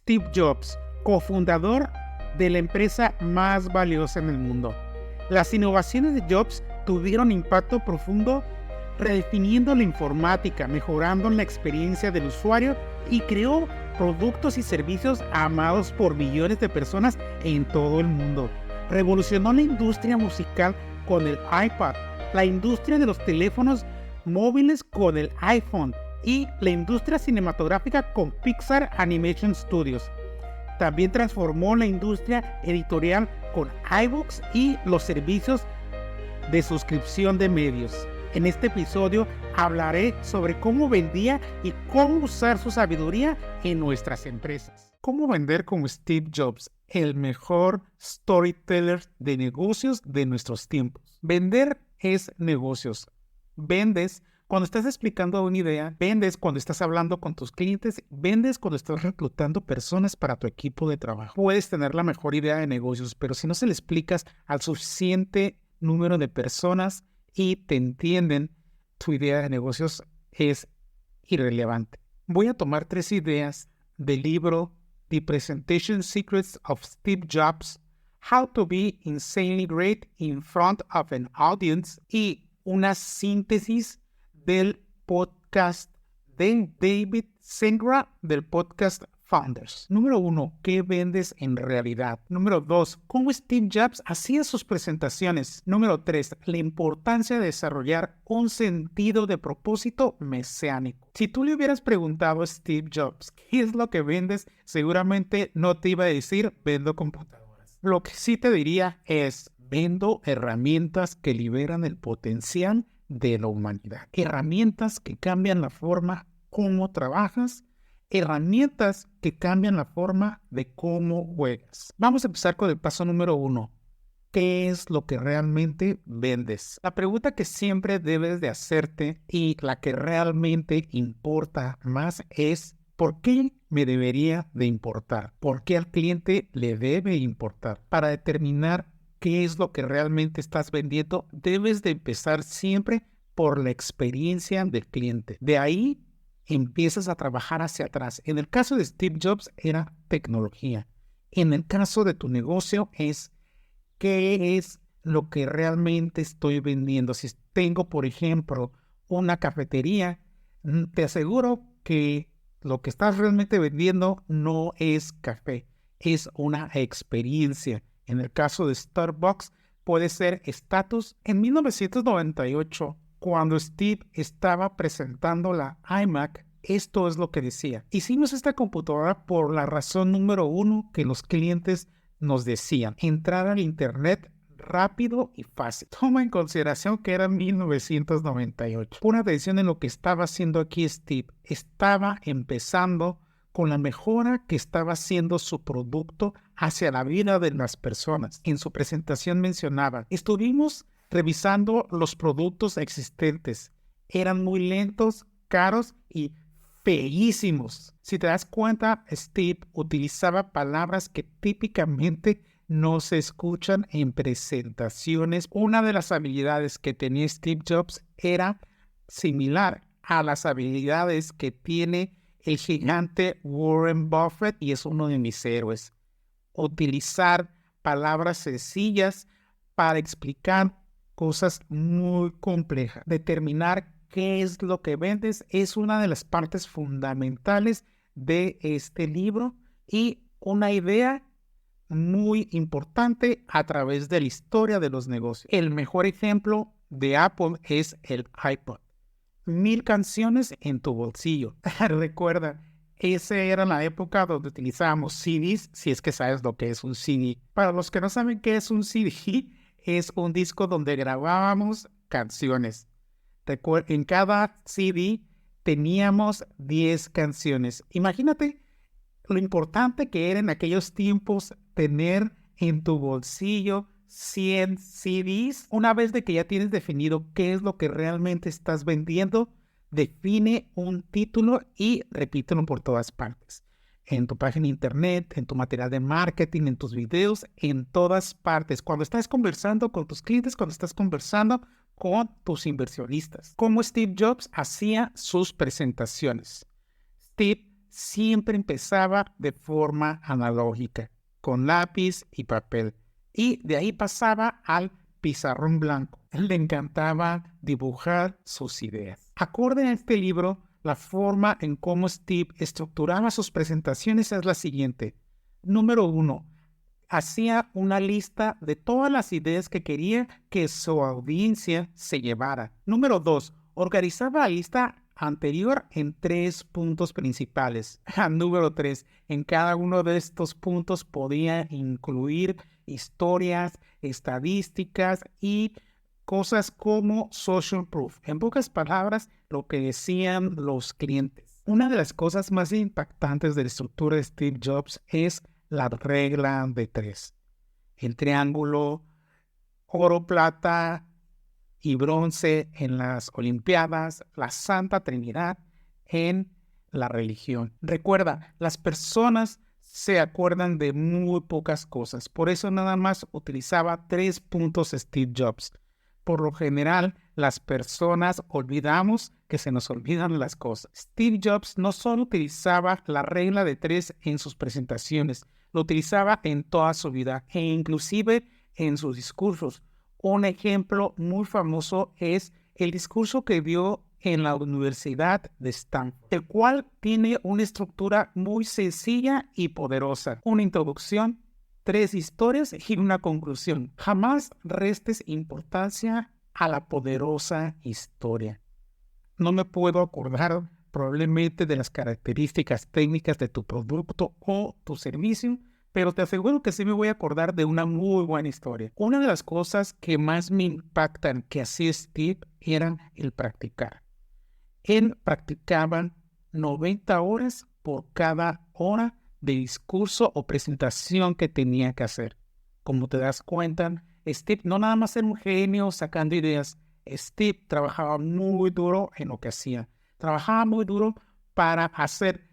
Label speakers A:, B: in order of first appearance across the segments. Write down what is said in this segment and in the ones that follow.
A: Steve Jobs, cofundador de la empresa más valiosa en el mundo. Las innovaciones de Jobs tuvieron impacto profundo, redefiniendo la informática, mejorando la experiencia del usuario y creó productos y servicios amados por millones de personas en todo el mundo. Revolucionó la industria musical con el iPod, la industria de los teléfonos móviles con el iPhone y la industria cinematográfica con Pixar Animation Studios. También transformó la industria editorial con iBooks y los servicios de suscripción de medios. En este episodio hablaré sobre cómo vendía y cómo usar su sabiduría en nuestras empresas. ¿Cómo vender como Steve Jobs, el mejor storyteller de negocios de nuestros tiempos? Vender es negocios. Vendes cuando estás explicando una idea, vendes cuando estás hablando con tus clientes, vendes cuando estás reclutando personas para tu equipo de trabajo. Puedes tener la mejor idea de negocios, pero si no se le explicas al suficiente número de personas y te entienden, tu idea de negocios es irrelevante. Voy a tomar 3 ideas del libro The Presentation Secrets of Steve Jobs, How to Be Insanely Great in Front of an Audience y una síntesis del podcast de David Senra del podcast Founders. Número 1, ¿qué vendes en realidad? Número 2, ¿cómo Steve Jobs hacía sus presentaciones? Número 3, la importancia de desarrollar un sentido de propósito mesiánico. Si tú le hubieras preguntado a Steve Jobs, ¿qué es lo que vendes? Seguramente no te iba a decir, vendo computadoras. Lo que sí te diría es, vendo herramientas que liberan el potencial de la humanidad. Herramientas que cambian la forma como trabajas, herramientas que cambian la forma de cómo juegas. Vamos a empezar con el paso número 1. ¿Qué es lo que realmente vendes? La pregunta que siempre debes de hacerte y la que realmente importa más es ¿por qué me debería de importar? ¿Por qué al cliente le debe importar? Para determinar qué es lo que realmente estás vendiendo, debes de empezar siempre por la experiencia del cliente. De ahí empiezas a trabajar hacia atrás. En el caso de Steve Jobs era tecnología. En el caso de tu negocio es ¿qué es lo que realmente estoy vendiendo? Si tengo, por ejemplo, una cafetería, te aseguro que lo que estás realmente vendiendo no es café, es una experiencia. En el caso de Starbucks, puede ser estatus. En 1998, cuando Steve estaba presentando la iMac, esto es lo que decía. Hicimos esta computadora por la razón número 1 que los clientes nos decían: entrar al internet rápido y fácil. Toma en consideración que era 1998. Pon atención en lo que estaba haciendo aquí Steve. Estaba empezando con la mejora que estaba haciendo su producto hacia la vida de las personas. En su presentación mencionaba, estuvimos revisando los productos existentes. Eran muy lentos, caros y feísimos. Si te das cuenta, Steve utilizaba palabras que típicamente no se escuchan en presentaciones. Una de las habilidades que tenía Steve Jobs era similar a las habilidades que tiene el gigante Warren Buffett, y es uno de mis héroes. Utilizar palabras sencillas para explicar cosas muy complejas. Determinar qué es lo que vendes es una de las partes fundamentales de este libro y una idea muy importante a través de la historia de los negocios. El mejor ejemplo de Apple es el iPod. 1000 canciones en tu bolsillo. Recuerda, esa era la época donde utilizábamos CDs, si es que sabes lo que es un CD. Para los que no saben qué es un CD, es un disco donde grabábamos canciones. En cada CD teníamos 10 canciones. Imagínate lo importante que era en aquellos tiempos tener en tu bolsillo 100 CDs. Una vez de que ya tienes definido qué es lo que realmente estás vendiendo, define un título y repítelo por todas partes. En tu página de internet, en tu material de marketing, en tus videos, en todas partes. Cuando estás conversando con tus clientes, cuando estás conversando con tus inversionistas. Como Steve Jobs hacía sus presentaciones. Steve siempre empezaba de forma analógica, con lápiz y papel, y de ahí pasaba al pizarrón blanco. Le encantaba dibujar sus ideas. Acorde a este libro, la forma en cómo Steve estructuraba sus presentaciones es la siguiente. Número 1. Hacía una lista de todas las ideas que quería que su audiencia se llevara. Número 2. Organizaba la lista anterior en 3 puntos principales. Número 3. En cada uno de estos puntos podía incluir historias, estadísticas y cosas como social proof. En pocas palabras, lo que decían los clientes. Una de las cosas más impactantes de la estructura de Steve Jobs es la regla de 3. El triángulo oro, plata y bronce en las Olimpiadas, la Santa Trinidad en la religión. Recuerda, las personas se acuerdan de muy pocas cosas. Por eso nada más utilizaba 3 puntos Steve Jobs. Por lo general, las personas olvidamos que se nos olvidan las cosas. Steve Jobs no solo utilizaba la regla de 3 en sus presentaciones, lo utilizaba en toda su vida e inclusive en sus discursos. Un ejemplo muy famoso es el discurso que dio en la Universidad de Stanford, el cual tiene una estructura muy sencilla y poderosa. Una introducción, 3 historias y una conclusión. Jamás restes importancia a la poderosa historia. No me puedo acordar probablemente de las características técnicas de tu producto o tu servicio, pero te aseguro que sí me voy a acordar de una muy buena historia. Una de las cosas que más me impactan que hacía Steve era el practicar. Él practicaba 90 horas por cada hora de discurso o presentación que tenía que hacer. Como te das cuenta, Steve no nada más era un genio sacando ideas. Steve trabajaba muy duro en lo que hacía. Trabajaba muy duro para hacer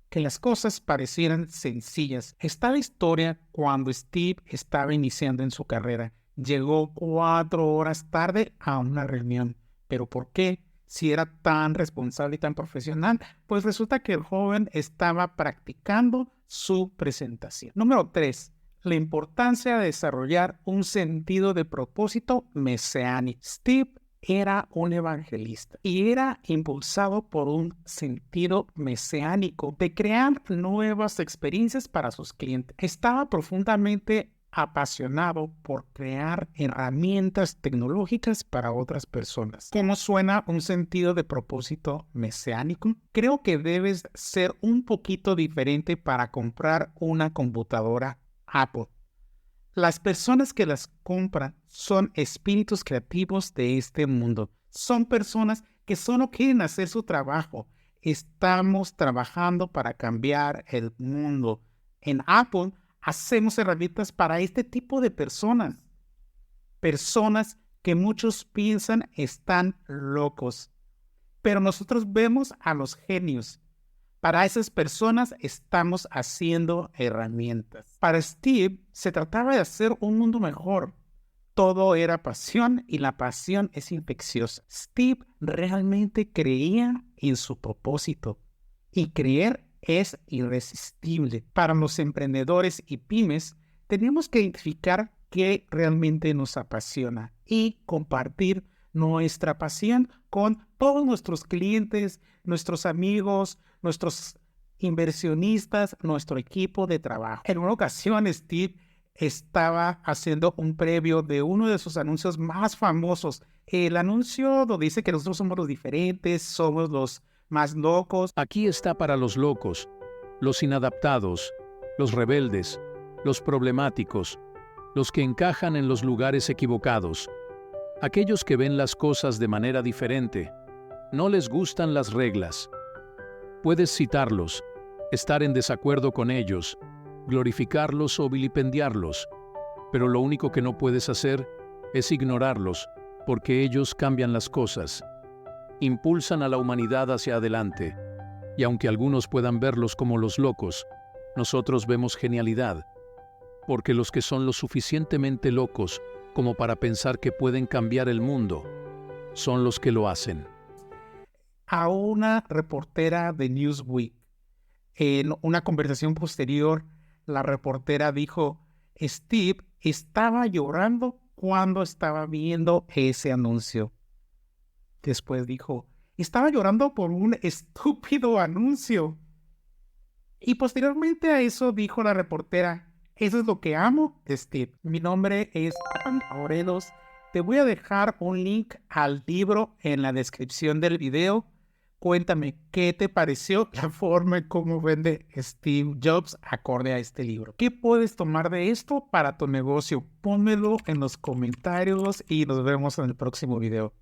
A: que las cosas parecieran sencillas. Está la historia cuando Steve estaba iniciando en su carrera. Llegó 4 horas tarde a una reunión. ¿Pero por qué? Si era tan responsable y tan profesional, pues resulta que el joven estaba practicando su presentación. Número 3. La importancia de desarrollar un sentido de propósito mesiánico. Steve era un evangelista y era impulsado por un sentido mesiánico de crear nuevas experiencias para sus clientes. Estaba profundamente apasionado por crear herramientas tecnológicas para otras personas. ¿Cómo suena un sentido de propósito mesiánico? Creo que debes ser un poquito diferente para comprar una computadora Apple. Las personas que las compran son espíritus creativos de este mundo. Son personas que solo quieren hacer su trabajo. Estamos trabajando para cambiar el mundo. En Apple hacemos herramientas para este tipo de personas. Personas que muchos piensan están locos. Pero nosotros vemos a los genios. Para esas personas estamos haciendo herramientas. Para Steve se trataba de hacer un mundo mejor. Todo era pasión y la pasión es infecciosa. Steve realmente creía en su propósito y creer es irresistible. Para los emprendedores y pymes tenemos que identificar qué realmente nos apasiona y compartir nuestra pasión con todos nuestros clientes, nuestros amigos, nuestros inversionistas, nuestro equipo de trabajo. En una ocasión, Steve estaba haciendo un previo de uno de sus anuncios más famosos. El anuncio donde dice que nosotros somos los diferentes, somos los más locos.
B: Aquí está para los locos, los inadaptados, los rebeldes, los problemáticos, los que encajan en los lugares equivocados, aquellos que ven las cosas de manera diferente, no les gustan las reglas. Puedes citarlos, estar en desacuerdo con ellos, glorificarlos o vilipendiarlos, pero lo único que no puedes hacer es ignorarlos, porque ellos cambian las cosas, impulsan a la humanidad hacia adelante, y aunque algunos puedan verlos como los locos, nosotros vemos genialidad, porque los que son lo suficientemente locos como para pensar que pueden cambiar el mundo, son los que lo hacen.
A: A una reportera de Newsweek En una conversación posterior, la reportera dijo, Steve estaba llorando cuando estaba viendo ese anuncio. Después dijo, estaba llorando por un estúpido anuncio. Y posteriormente a eso dijo la reportera, eso es lo que amo de Steve. Mi nombre es Juan Morelos. Te voy a dejar un link al libro en la descripción del video. Cuéntame, ¿qué te pareció la forma en cómo vende Steve Jobs acorde a este libro? ¿Qué puedes tomar de esto para tu negocio? Pónmelo en los comentarios y nos vemos en el próximo video.